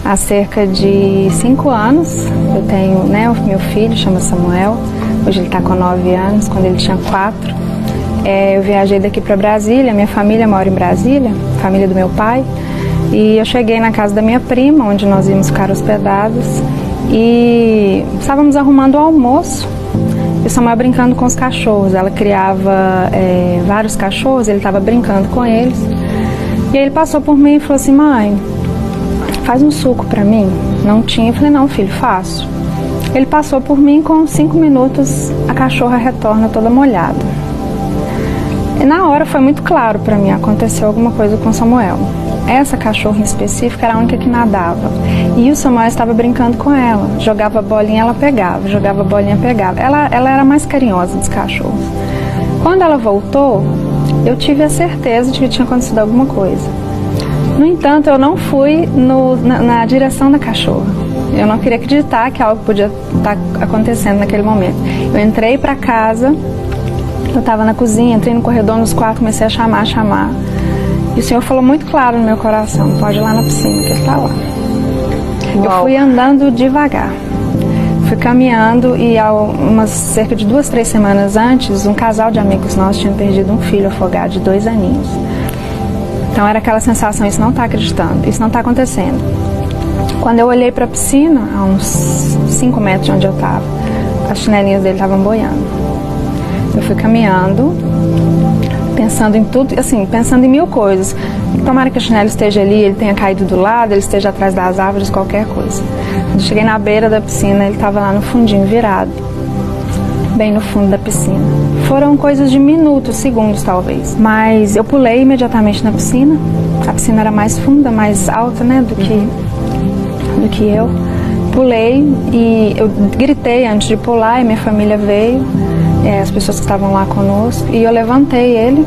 há cerca de 5 anos. Eu tenho, né, o meu filho chama Samuel, hoje ele está com 9 anos, quando ele tinha 4. Eu viajei daqui para Brasília, minha família mora em Brasília, família do meu pai, e eu cheguei na casa da minha prima, onde nós íamos ficar hospedados, e estávamos arrumando o almoço, e o Samuel brincando com os cachorros. Ela criava vários cachorros, ele estava brincando com eles, e aí ele passou por mim e falou assim: mãe, faz um suco para mim. Não tinha. Eu falei: não, filho, faço. Ele passou por mim, com 5 minutos a cachorra retorna toda molhada. E na hora foi muito claro para mim, aconteceu alguma coisa com Samuel. Essa cachorra em específico era a única que nadava. E o Samuel estava brincando com ela. Jogava bolinha, ela pegava. Jogava bolinha, pegava. Ela era a mais carinhosa dos cachorros. Quando ela voltou, eu tive a certeza de que tinha acontecido alguma coisa. No entanto, eu não fui na direção da cachorra. Eu não queria acreditar que algo podia estar acontecendo naquele momento. Eu entrei para casa, eu estava na cozinha, entrei no corredor, nos quartos, comecei a chamar. E o Senhor falou muito claro no meu coração: pode ir lá na piscina, que Ele está lá. Uau. Eu fui andando devagar. Fui caminhando e cerca de 2, 3 semanas antes, um casal de amigos nossos tinha perdido um filho afogado de 2 aninhos. Então era aquela sensação: isso não está acreditando, isso não está acontecendo. Quando eu olhei para a piscina, a uns 5 metros de onde eu estava, as chinelinhas dele estavam boiando. Eu fui caminhando, pensando em tudo, assim, pensando em mil coisas. Tomara que o chinelo esteja ali, ele tenha caído do lado, ele esteja atrás das árvores, qualquer coisa. Quando eu cheguei na beira da piscina, ele estava lá no fundinho, virado, bem no fundo da piscina. Foram coisas de minutos, segundos talvez, mas eu pulei imediatamente na piscina. A piscina era mais funda, mais alta, né, do que eu. Pulei e eu gritei antes de pular, e minha família veio, as pessoas que estavam lá conosco, e eu levantei ele,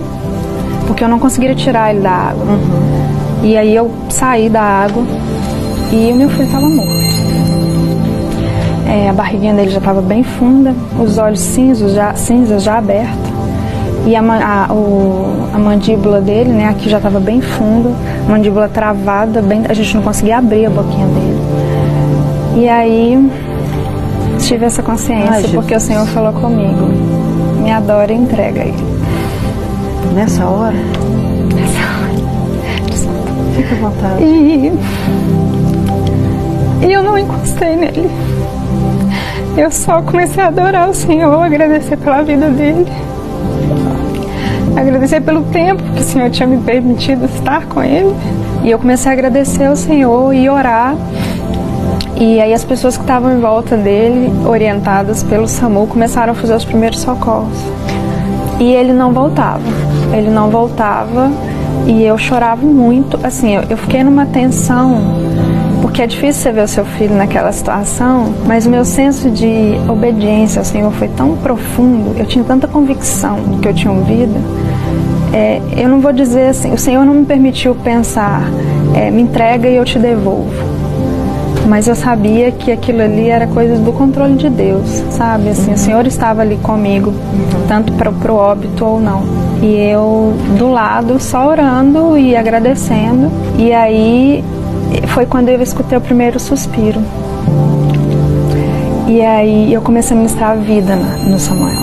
porque eu não conseguiria tirar ele da água. E aí eu saí da água e o meu filho estava morto. A barriguinha dele já estava bem funda, os olhos cinzas já abertos, e a mandíbula dele, né, aqui já estava bem funda, mandíbula travada, a gente não conseguia abrir a boquinha dele. E aí tive essa consciência, porque o Senhor falou comigo: me adora e entrega ele. Nessa hora? Nessa hora. Desculpa. Fica à vontade. E eu não encostei nele. Eu só comecei a adorar o Senhor, agradecer pela vida dele, agradecer pelo tempo que o Senhor tinha me permitido estar com ele. E eu comecei a agradecer ao Senhor e orar. E aí as pessoas que estavam em volta dele, orientadas pelo SAMU, começaram a fazer os primeiros socorros. E ele não voltava. Ele não voltava e eu chorava muito. Assim, eu fiquei numa tensão, porque é difícil você ver o seu filho naquela situação, mas o meu senso de obediência ao Senhor foi tão profundo, eu tinha tanta convicção do que eu tinha ouvido. Eu não vou dizer assim, o Senhor não me permitiu pensar, me entrega e eu te devolvo. Mas eu sabia que aquilo ali era coisa do controle de Deus, sabe? Assim, o Senhor estava ali comigo, tanto para o óbito ou não. E eu do lado, só orando e agradecendo. E aí foi quando eu escutei o primeiro suspiro. E aí eu comecei a ministrar a vida no Samuel,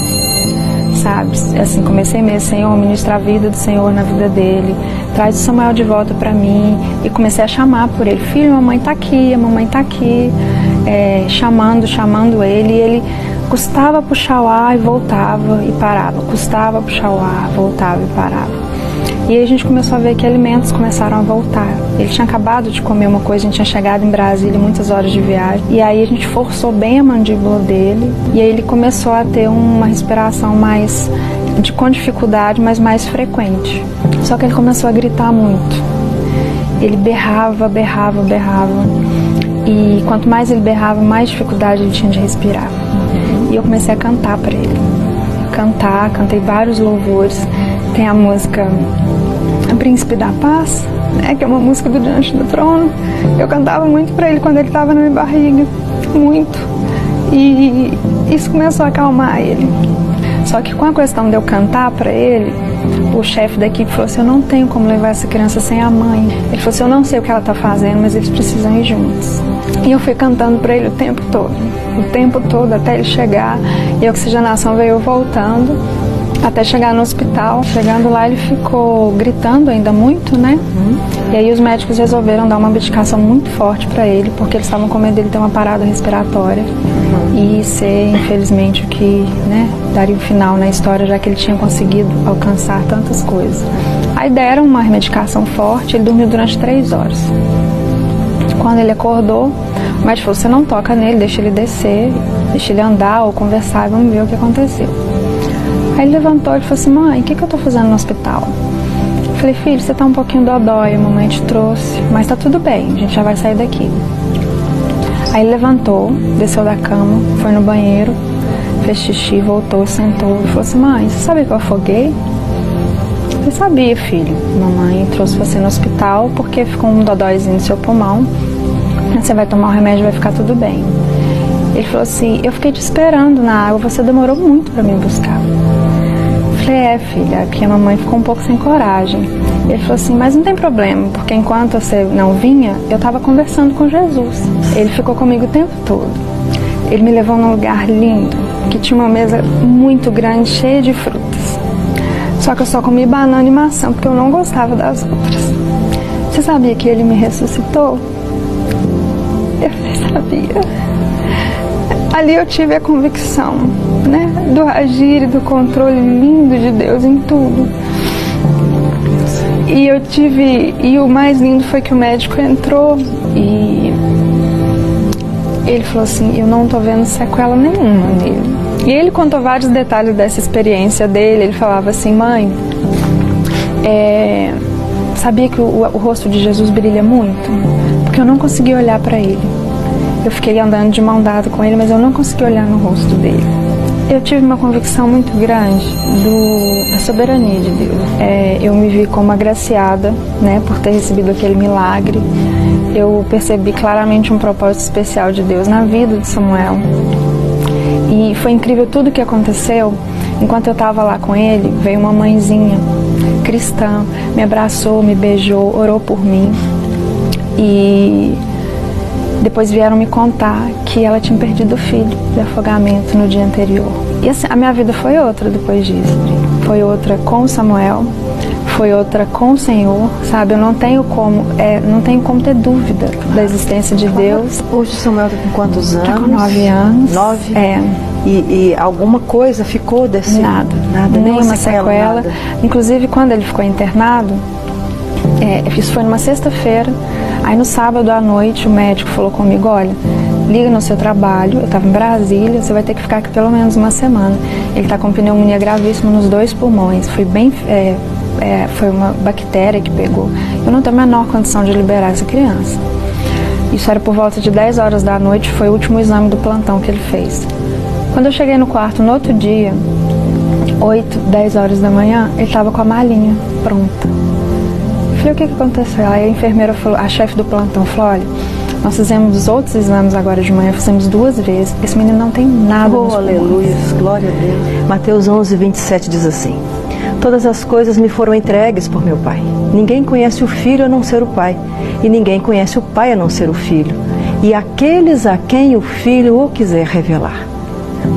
sabe? Assim, comecei mesmo: Senhor, ministrar a vida do Senhor na vida dele, traz o Samuel de volta para mim. E comecei a chamar por ele: filho, a mamãe está aqui, a mamãe está aqui, chamando ele. E ele custava puxar o ar e voltava e parava, custava puxar o ar, voltava e parava. E aí a gente começou a ver que alimentos começaram a voltar. Ele tinha acabado de comer uma coisa, a gente tinha chegado em Brasília, muitas horas de viagem, e aí a gente forçou bem a mandíbula dele, e aí ele começou a ter uma respiração mais com dificuldade, mas mais frequente. Só que ele começou a gritar muito. Ele berrava, e quanto mais ele berrava, mais dificuldade ele tinha de respirar. E eu comecei a cantar para ele. Cantei vários louvores. Tem a música Príncipe da Paz, né, que é uma música do Diante do Trono. Eu cantava muito para ele quando ele estava na minha barriga, muito. E isso começou a acalmar ele. Só que com a questão de eu cantar para ele, o chefe da equipe falou assim, eu não tenho como levar essa criança sem a mãe. Ele falou assim, eu não sei o que ela está fazendo, mas eles precisam ir juntos. E eu fui cantando para ele o tempo todo, até ele chegar, e a oxigenação veio voltando, até chegar no hospital. Chegando lá, ele ficou gritando ainda muito, né? E aí os médicos resolveram dar uma medicação muito forte para ele, porque eles estavam com medo dele ter uma parada respiratória e ser, infelizmente, o que, né, daria o final na história, já que ele tinha conseguido alcançar tantas coisas. Aí deram uma medicação forte, ele dormiu durante 3 horas. Quando ele acordou, o médico falou, você não toca nele, deixa ele descer, deixa ele andar ou conversar e vamos ver o que aconteceu. Aí ele levantou e falou assim, mãe, o que eu tô fazendo no hospital? Eu falei, filho, você tá um pouquinho dodói, a mamãe te trouxe, mas tá tudo bem, a gente já vai sair daqui. Aí ele levantou, desceu da cama, foi no banheiro, fez xixi, voltou, sentou e falou assim, mãe, você sabia que eu afoguei? Eu sabia, filho, mamãe trouxe você no hospital porque ficou um dodóizinho no seu pulmão, você vai tomar o remédio e vai ficar tudo bem. Ele falou assim, eu fiquei te esperando na água, você demorou muito para me buscar. Eu falei, filha, porque a mamãe ficou um pouco sem coragem. Ele falou assim, mas não tem problema, porque enquanto você não vinha, eu estava conversando com Jesus. Ele ficou comigo o tempo todo. Ele me levou num lugar lindo, que tinha uma mesa muito grande, cheia de frutas. Só que eu só comi banana e maçã, porque eu não gostava das outras. Você sabia que ele me ressuscitou? Eu sabia. Ali eu tive a convicção, né, do agir e do controle lindo de Deus em tudo. E o mais lindo foi que o médico entrou e ele falou assim, eu não tô vendo sequela nenhuma nele. E ele contou vários detalhes dessa experiência dele. Ele falava assim, mãe, sabia que o rosto de Jesus brilha muito? Porque eu não consegui olhar para ele. Eu fiquei andando de mão dada com ele, mas eu não consegui olhar no rosto dele. Eu tive uma convicção muito grande da soberania de Deus. Eu me vi como agraciada, né, por ter recebido aquele milagre. Eu percebi claramente um propósito especial de Deus na vida de Samuel. E foi incrível tudo o que aconteceu. Enquanto eu estava lá com ele, veio uma mãezinha cristã, me abraçou, me beijou, orou por mim. E depois vieram me contar que ela tinha perdido o filho de afogamento no dia anterior. E assim, a minha vida foi outra depois disso. Foi outra com Samuel, foi outra com o Senhor, sabe? Eu não tenho como ter dúvida da existência de Deus. Hoje o Samuel está com quantos anos? Está com 9 anos. 9? É. E alguma coisa ficou desse? Nada, nenhuma sequela. Nada. Inclusive, quando ele ficou internado, isso foi numa sexta-feira. Aí no sábado à noite o médico falou comigo, olha, liga no seu trabalho, eu estava em Brasília, você vai ter que ficar aqui pelo menos uma semana. Ele está com pneumonia gravíssima nos 2 pulmões, foi uma bactéria que pegou. Eu não tenho a menor condição de liberar essa criança. Isso era por volta de 10 horas da noite, foi o último exame do plantão que ele fez. Quando eu cheguei no quarto no outro dia, 8, 10 horas da manhã, ele estava com a malinha pronta. Eu falei, o que aconteceu? Aí a enfermeira falou, a chefe do plantão falou, olha, nós fizemos os outros exames agora de manhã, fizemos 2 vezes, esse menino não tem nada nos pulmões. Aleluia, glória a Deus. Mateus 11, 27 diz assim, todas as coisas me foram entregues por meu Pai. Ninguém conhece o Filho a não ser o Pai, e ninguém conhece o Pai a não ser o Filho, e aqueles a quem o Filho o quiser revelar.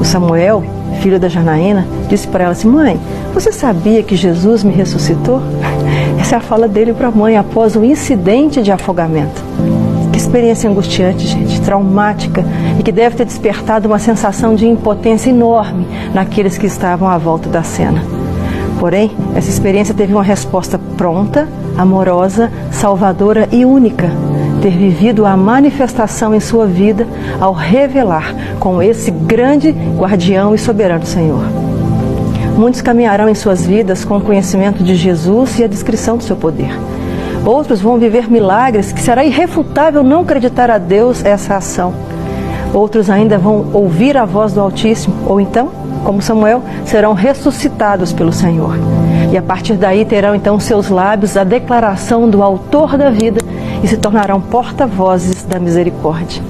O Samuel, filho da Janaína, disse para ela assim, mãe, você sabia que Jesus me ressuscitou? Essa é a fala dele para a mãe após o incidente de afogamento. Que experiência angustiante, gente, traumática, e que deve ter despertado uma sensação de impotência enorme naqueles que estavam à volta da cena. Porém, essa experiência teve uma resposta pronta, amorosa, salvadora e única. Ter vivido a manifestação em sua vida ao revelar com esse grande guardião e soberano Senhor. Muitos caminharão em suas vidas com o conhecimento de Jesus e a descrição do seu poder. Outros vão viver milagres que será irrefutável não acreditar a Deus essa ação. Outros ainda vão ouvir a voz do Altíssimo, ou então, como Samuel, serão ressuscitados pelo Senhor. E a partir daí terão então seus lábios a declaração do Autor da vida e se tornarão porta-vozes da misericórdia.